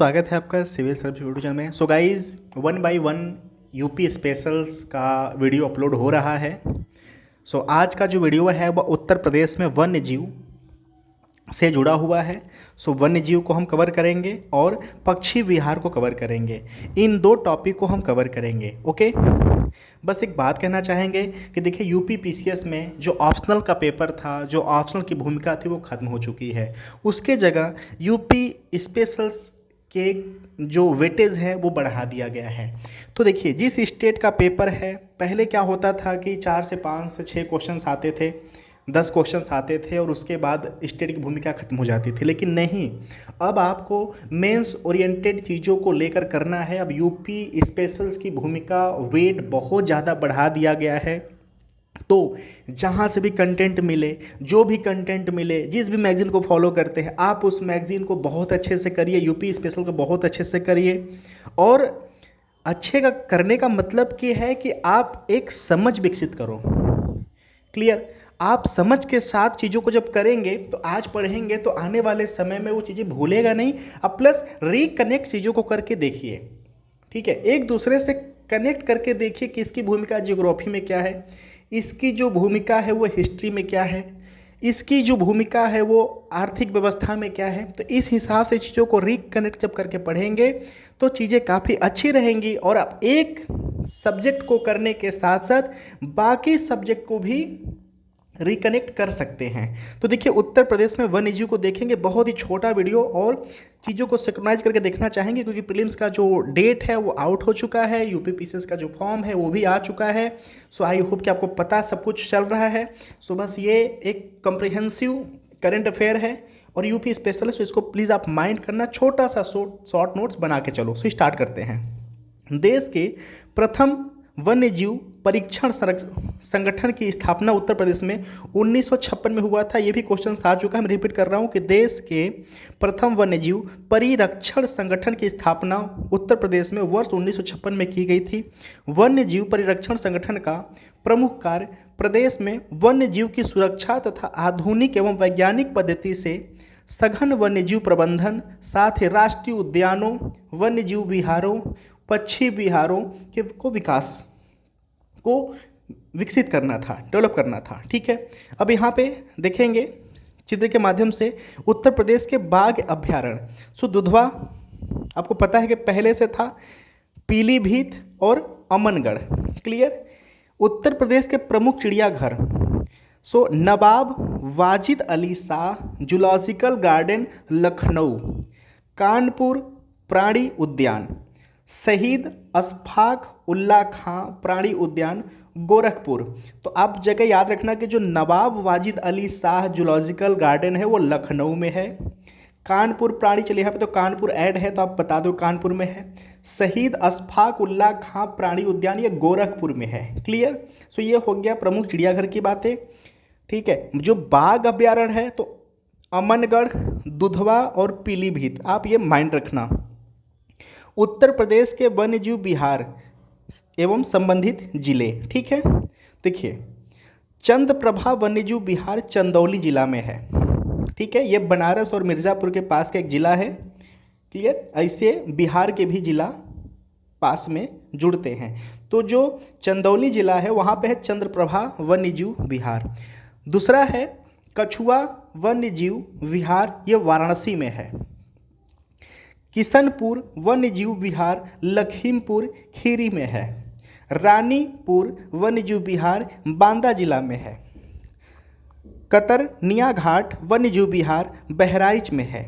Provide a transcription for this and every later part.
स्वागत है आपका सिविल सर्विस यूट्यूब चैनल में। So guys 1 by 1 UP specials का वीडियो अपलोड हो रहा है। सो आज का जो वीडियो है वह उत्तर प्रदेश में वन्य जीव से जुड़ा हुआ है। सो वन्य जीव को हम कवर करेंगे और पक्षी विहार को कवर करेंगे। इन दो टॉपिक को हम कवर करेंगे। ओके, बस एक बात कहना चाहेंगे कि देखिए यूपी पीसीएस में जो ऑप्शनल का पेपर था, जो ऑप्शनल की भूमिका थी वो खत्म हो चुकी है। उसके जगह यूपी स्पेशल्स के जो वेटेज है वो बढ़ा दिया गया है। तो देखिए जिस स्टेट का पेपर है, पहले क्या होता था कि 4 से 5 से 6 क्वेश्चंस आते थे, 10 क्वेश्चंस आते थे और उसके बाद स्टेट की भूमिका खत्म हो जाती थी। लेकिन नहीं, अब आपको मेंस ओरिएंटेड चीज़ों को लेकर करना है। अब यूपी स्पेशल्स की भूमिका वेट बहुत ज़्यादा बढ़ा दिया गया है। तो जहाँ से भी कंटेंट मिले, जो भी कंटेंट मिले, जिस भी मैगज़ीन को फॉलो करते हैं आप उस मैगज़ीन को बहुत अच्छे से करिए, यूपी स्पेशल को बहुत अच्छे से करिए। और अच्छे का करने का मतलब कि है कि आप एक समझ विकसित करो। क्लियर? आप समझ के साथ चीज़ों को जब करेंगे तो आज पढ़ेंगे तो आने वाले समय में वो चीज़ें भूलेगा नहीं। अब प्लस रिकनेक्ट चीज़ों को करके देखिए, ठीक है, एक दूसरे से कनेक्ट करके देखिए कि इसकी भूमिका ज्योग्राफी में क्या है, इसकी जो भूमिका है वो हिस्ट्री में क्या है, इसकी जो भूमिका है वो आर्थिक व्यवस्था में क्या है। तो इस हिसाब से चीज़ों को रिकनेक्ट जब करके पढ़ेंगे तो चीज़ें काफ़ी अच्छी रहेंगी और आप एक सब्जेक्ट को करने के साथ साथ बाकी सब्जेक्ट को भी रिकनेक्ट कर सकते हैं। तो देखिए उत्तर प्रदेश में वन्य जीव को देखेंगे, बहुत ही छोटा वीडियो और चीज़ों को सिंक्रोनाइज करके देखना चाहेंगे क्योंकि प्रीलिम्स का जो डेट है वो आउट हो चुका है, यूपी पीसीएस का जो फॉर्म है वो भी आ चुका है। सो आई होप कि आपको पता सब कुछ चल रहा है। सो बस ये एक कम्प्रिहेंसिव करंट अफेयर है और यूपी स्पेशल है, सो इसको प्लीज़ आप माइंड करना, छोटा सा शॉर्ट नोट्स बना के चलो। सो स्टार्ट करते हैं। देश के प्रथम वन्य जीव परीक्षण संगठन की स्थापना उत्तर प्रदेश में 1956 में हुआ था। ये भी क्वेश्चन आ चुका है, मैं रिपीट कर रहा हूँ कि देश के प्रथम वन्य जीव परिरक्षण संगठन की स्थापना उत्तर प्रदेश में वर्ष 1956 में की गई थी। वन्य जीव परिरक्षण संगठन का प्रमुख कार्य प्रदेश में वन्य जीव की सुरक्षा तथा आधुनिक एवं वैज्ञानिक पद्धति से सघन वन्य जीव प्रबंधन, साथ ही राष्ट्रीय उद्यानों, वन्य जीव विहारों, पक्षी विहारों के को विकास को विकसित करना था, डेवलप करना था। ठीक है, अब यहाँ पे देखेंगे चित्र के माध्यम से उत्तर प्रदेश के बाघ अभ्यारण्य। सो दुधवा आपको पता है कि पहले से था, पीलीभीत और अमनगढ़। क्लियर? उत्तर प्रदेश के प्रमुख चिड़ियाघर, सो नवाब वाजिद अली शाह जूलॉजिकल गार्डन लखनऊ, कानपुर प्राणी उद्यान, शहीद अशफाक उल्ला खां प्राणी उद्यान गोरखपुर। तो आप जगह याद रखना कि जो नवाब वाजिद अली शाह जूलॉजिकल गार्डन है वो लखनऊ में है। कानपुर प्राणी, चलिए यहाँ पे तो कानपुर ऐड है तो आप बता दो कानपुर में है। शहीद अशफाक उल्ला खां प्राणी उद्यान ये गोरखपुर में है। क्लियर? सो ये हो गया प्रमुख चिड़ियाघर की बातें। ठीक है, जो बाघ अभ्यारण्य है तो अमनगढ़, दुधवा और पीलीभीत, आप ये माइंड रखना। उत्तर प्रदेश के वन्यजीव विहार एवं संबंधित जिले, ठीक है, देखिए चंद्रप्रभा वन्यजीव विहार चंदौली जिला में है। ठीक है, ये बनारस और मिर्ज़ापुर के पास का एक जिला है। क्लियर? ऐसे बिहार के भी जिला पास में जुड़ते हैं। तो जो चंदौली जिला है वहाँ पे है चंद्रप्रभा वन्यजीव विहार। दूसरा है कछुआ वन्यजीव विहार, ये वाराणसी में है। किशनपुर वन्यजीव विहार लखीमपुर खीरी में है। रानीपुर वन्यजीव विहार बांदा जिला में है। कतरनिया घाट वन्यजीव विहार बहराइच में है।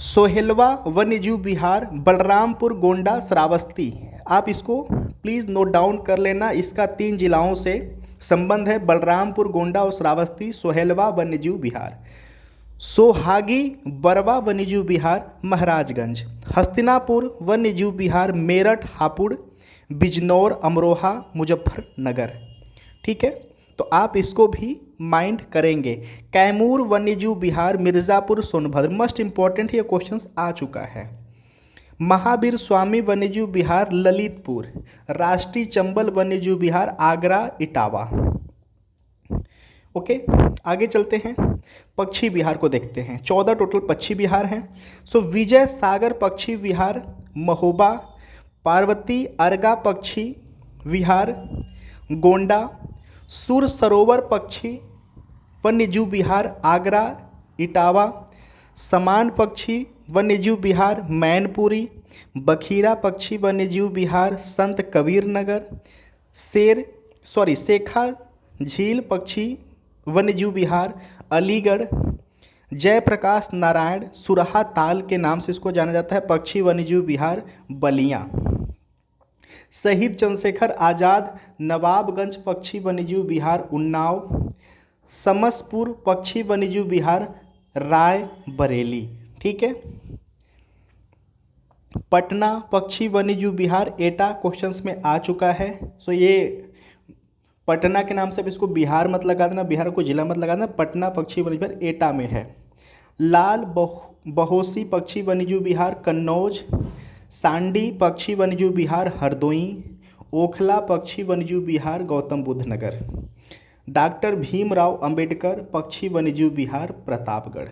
सोहेलवा वन्यजीव विहार बलरामपुर गोंडा श्रावस्ती, आप इसको प्लीज़ नोट डाउन कर लेना, इसका 3 जिलाओं से संबंध है, बलरामपुर गोंडा और श्रावस्ती, सोहेलवा वन्यजीव विहार। सोहागी बरवा वन्यजीव विहार महाराजगंज, हस्तिनापुर वन्यजीव विहार मेरठ हापुड़, बिजनौर अमरोहा मुजफ्फरनगर। ठीक है, तो आप इसको भी माइंड करेंगे। कैमूर वन्यजीव विहार मिर्ज़ापुर सोनभद्र, मस्ट इंपॉर्टेंट ये क्वेश्चंस आ चुका है। महावीर स्वामी वन्यजीव विहार ललितपुर, राष्ट्रीय चंबल वन्यजीव विहार आगरा इटावा। ओके, आगे चलते हैं, पक्षी विहार को देखते हैं। 14 टोटल पक्षी विहार हैं। सो विजय सागर पक्षी विहार महोबा, पार्वती अर्गा पक्षी विहार गोंडा, सुर सरोवर पक्षी वन्यजीव विहार आगरा इटावा, समान पक्षी वन्यजीव विहार मैनपुरी, बखीरा पक्षी वन्यजीव विहार संत कबीर नगर, शेखा झील पक्षी वन्यजीव विहार अलीगढ़, जयप्रकाश नारायण सुरहा ताल के नाम से इसको जाना जाता है पक्षी वन्यजीव विहार बलिया, शहीद चंद्रशेखर आज़ाद नवाबगंज पक्षी वन्यजीव विहार उन्नाव, समसपुर पक्षी वन्यजीव विहार राय बरेली। ठीक है, पटना पक्षी वन्यजीव विहार एटा क्वेश्चंस में आ चुका है। सो ये पटना के नाम से अब इसको बिहार मत लगा देना, बिहार को जिला मत लगा देना, पटना पक्षी वन्यजीव विहार एटा में है। लाल बहोसी पक्षी वन्यजीव विहार कन्नौज, सांडी पक्षी वन्यजीव विहार हरदोई, ओखला पक्षी वन्यजीव विहार गौतम बुद्ध नगर, डॉक्टर भीमराव अंबेडकर पक्षी वन्यजीव विहार प्रतापगढ़।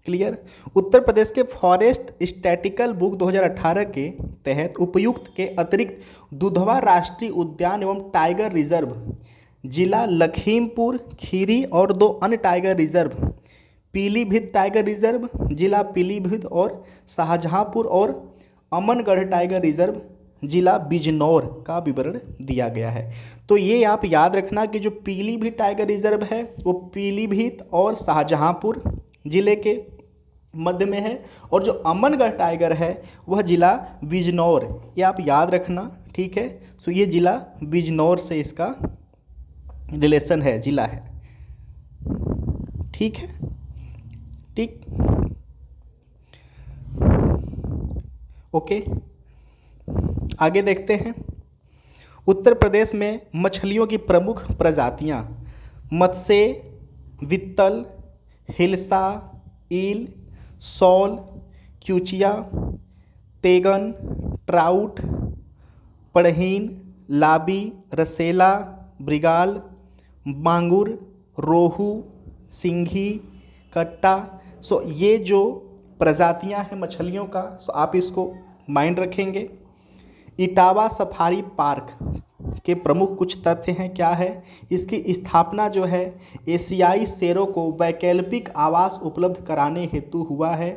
क्लियर। उत्तर प्रदेश के फॉरेस्ट स्टैटिकल बुक 2018 के तहत उपयुक्त के अतिरिक्त दुधवा राष्ट्रीय उद्यान एवं टाइगर रिजर्व जिला लखीमपुर खीरी और 2 अन्य tiger reserve Pilibhit tiger reserve जिला पीलीभीत और शाहजहांपुर और अमनगढ़ टाइगर रिजर्व जिला बिजनौर का विवरण दिया गया है। तो ये आप याद रखना कि जो पीलीभीत टाइगर रिजर्व है वो पीलीभीत और शाहजहांपुर जिले के मध्य में है, और जो अमनगढ़ टाइगर है वह जिला बिजनौर, ये आप याद रखना। ठीक है, सो ये जिला बिजनौर से इसका रिलेशन है, जिला है। ठीक है, ठीक, ओके, आगे देखते हैं। उत्तर प्रदेश में मछलियों की प्रमुख प्रजातियां मत्स्य, वित्तल, हिल्सा, ईल, सौल, क्यूचिया, तेगन, ट्राउट, पड़हीन, लाबी, रसेला, ब्रिगाल, मांगुर, रोहू, सिंघी, कट्टा। सो ये जो प्रजातियां हैं मछलियों का, सो आप इसको माइंड रखेंगे। इटावा सफारी पार्क के प्रमुख कुछ तथ्य हैं, क्या है, इसकी स्थापना जो है एशियाई शेरों को वैकल्पिक आवास उपलब्ध कराने हेतु हुआ है,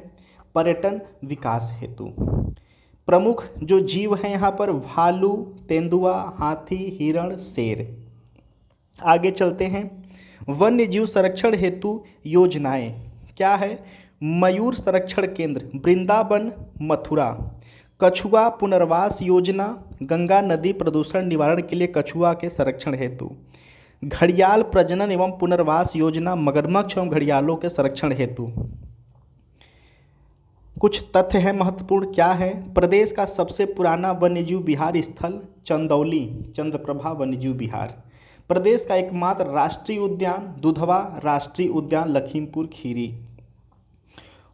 पर्यटन विकास हेतु। प्रमुख जो जीव हैं यहाँ पर भालू, तेंदुआ, हाथी, हिरण, शेर। आगे चलते हैं, वन्य जीव संरक्षण हेतु योजनाएं क्या है, मयूर संरक्षण केंद्र वृंदावन मथुरा, कछुआ पुनर्वास योजना गंगा नदी प्रदूषण निवारण के लिए कछुआ के संरक्षण हेतु, घड़ियाल प्रजनन एवं पुनर्वास योजना मगरमच्छ एवं घड़ियालों के संरक्षण हेतु। कुछ तथ्य है महत्वपूर्ण, क्या है, प्रदेश का सबसे पुराना वन्यजीव विहार स्थल चंदौली चंद्रप्रभा वन्यजीव विहार, प्रदेश का एकमात्र राष्ट्रीय उद्यान दुधवा राष्ट्रीय उद्यान लखीमपुर खीरी,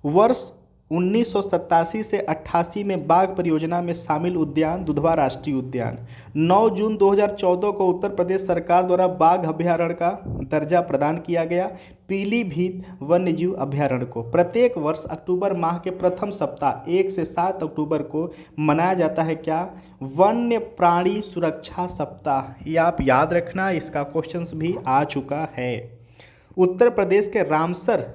वर्ष 1987 से 88 में बाघ परियोजना में शामिल उद्यान दुधवा राष्ट्रीय उद्यान, 9 जून 2014 को उत्तर प्रदेश सरकार द्वारा बाघ अभ्यारण्य का दर्जा प्रदान किया गया पीलीभीत वन्यजीव अभ्यारण्य को। प्रत्येक वर्ष अक्टूबर माह के प्रथम सप्ताह 1 से 7 अक्टूबर को मनाया जाता है क्या, वन्य प्राणी सुरक्षा सप्ताह। ये आप याद रखना, इसका क्वेश्चंस भी आ चुका है। उत्तर प्रदेश के रामसर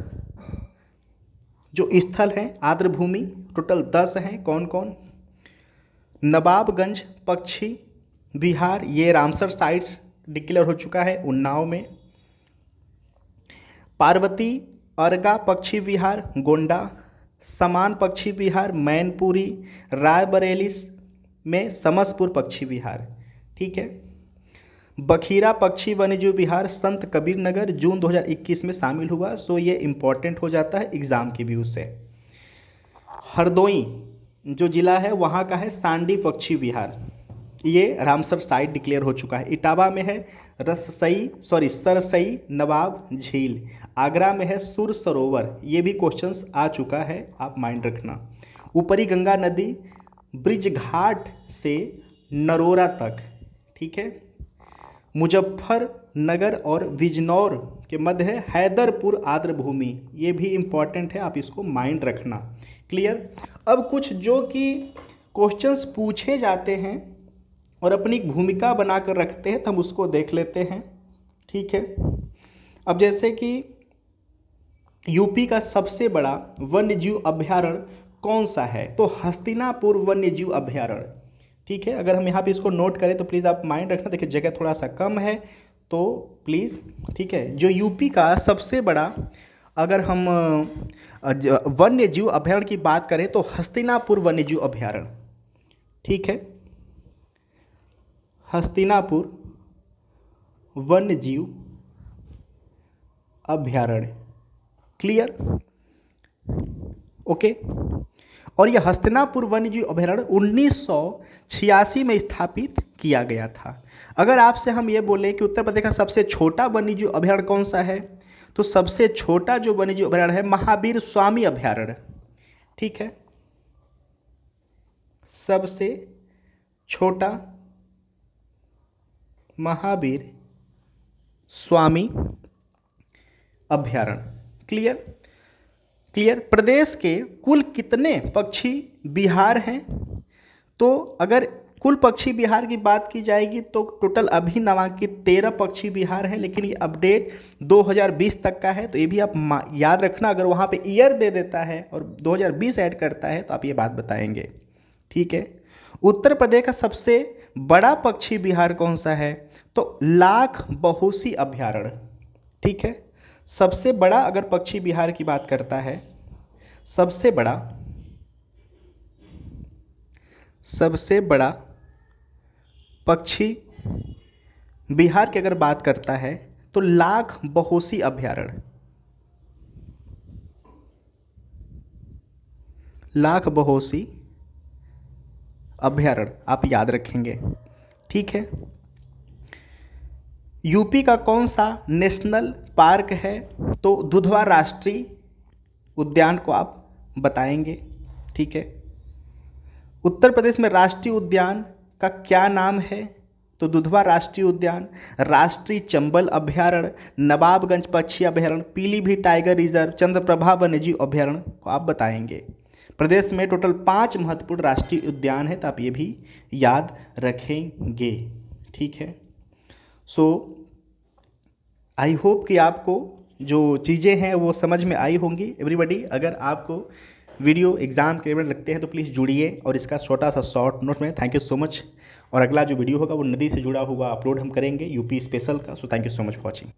जो स्थल हैं आर्द्रभूमि टोटल 10 हैं, कौन कौन, नवाबगंज पक्षी विहार, ये रामसर साइट्स डिक्लेयर हो चुका है उन्नाव में, पार्वती अर्गा पक्षी विहार गोंडा, समान पक्षी विहार मैनपुरी, रायबरेली में समसपुर पक्षी विहार। ठीक है, बखीरा पक्षी वन्यजीव विहार संत कबीर नगर जून 2021 में शामिल हुआ। सो ये इम्पॉर्टेंट हो जाता है एग्जाम के व्यू से। हरदोई जो जिला है वहाँ का है सांडी पक्षी विहार, ये रामसर साइट डिक्लेयर हो चुका है। इटावा में है सरसई नवाब झील, आगरा में है सुर सरोवर, ये भी क्वेश्चंस आ चुका है, आप माइंड रखना। ऊपरी गंगा नदी ब्रिज घाट से नरोरा तक। ठीक है, नगर और बिजनौर के मध्य है हैदरपुर आर्द्रभूमि। ये भी इम्पॉर्टेंट है, आप इसको माइंड रखना। क्लियर। अब कुछ जो कि क्वेश्चंस पूछे जाते हैं और अपनी भूमिका बनाकर रखते हैं तो हम उसको देख लेते हैं। ठीक है। अब जैसे कि यूपी का सबसे बड़ा वन्यजीव अभयारण्य कौन सा है, तो हस्तिनापुर वन्यजीव अभयारण्य। ठीक है। अगर हम यहाँ पे इसको नोट करें तो प्लीज़ आप माइंड रखना। देखिए जगह थोड़ा सा कम है तो प्लीज़, ठीक है। जो यूपी का सबसे बड़ा, अगर हम वन्य जीव अभयारण्य की बात करें तो हस्तिनापुर वन्य जीव अभयारण्य। ठीक है। हस्तिनापुर वन्य जीव अभयारण्य। क्लियर। ओके। और यह हस्तिनापुर वन्यजीव अभयारण्य 1986 में स्थापित किया गया था। अगर आपसे हम ये बोलें कि उत्तर प्रदेश का सबसे छोटा वन्यजीव अभयारण्य कौन सा है, तो सबसे छोटा जो वन्यजीव अभयारण्य है महावीर स्वामी अभयारण्य। ठीक है। सबसे छोटा महावीर स्वामी अभयारण्य। क्लियर। क्लियर। प्रदेश के कुल कितने पक्षी विहार हैं, तो अगर कुल पक्षी विहार की बात की जाएगी तो टोटल अभी नामांकित 13 पक्षी विहार हैं, लेकिन ये अपडेट 2020 तक का है, तो ये भी आप याद रखना। अगर वहाँ पे ईयर दे देता है और 2020 ऐड करता है तो आप ये बात बताएंगे। ठीक है। उत्तर प्रदेश का सबसे बड़ा पक्षी विहार कौन सा है, तो लाख बहुसी अभयारण्य। ठीक है। सबसे बड़ा अगर पक्षी विहार की बात करता है, सबसे बड़ा पक्षी विहार की अगर बात करता है तो लाख बहुसी अभयारण्य। लाख बहुसी अभयारण्य आप याद रखेंगे। ठीक है। यूपी का कौन सा नेशनल पार्क है, तो दुधवा राष्ट्रीय उद्यान को आप बताएंगे। ठीक है। उत्तर प्रदेश में राष्ट्रीय उद्यान का क्या नाम है, तो दुधवा राष्ट्रीय उद्यान, राष्ट्रीय चंबल अभयारण्य, नवाबगंज पक्षी अभयारण्य, पीलीभीत टाइगर रिजर्व, चंद्रप्रभा वन्यजीव अभयारण्य को आप बताएंगे। प्रदेश में टोटल 5 महत्वपूर्ण राष्ट्रीय उद्यान है, तो आप ये भी याद रखेंगे। ठीक है। सो आई होप कि आपको जो चीज़ें हैं वो समझ में आई होंगी। एवरीबॉडी, अगर आपको वीडियो एग्जाम के लिए लगते हैं तो प्लीज़ जुड़िए और इसका छोटा सा शॉर्ट नोट में। Thank you so much. और अगला जो वीडियो होगा वो नदी से जुड़ा हुआ अपलोड हम करेंगे यूपी स्पेशल का। So thank you so much for watching.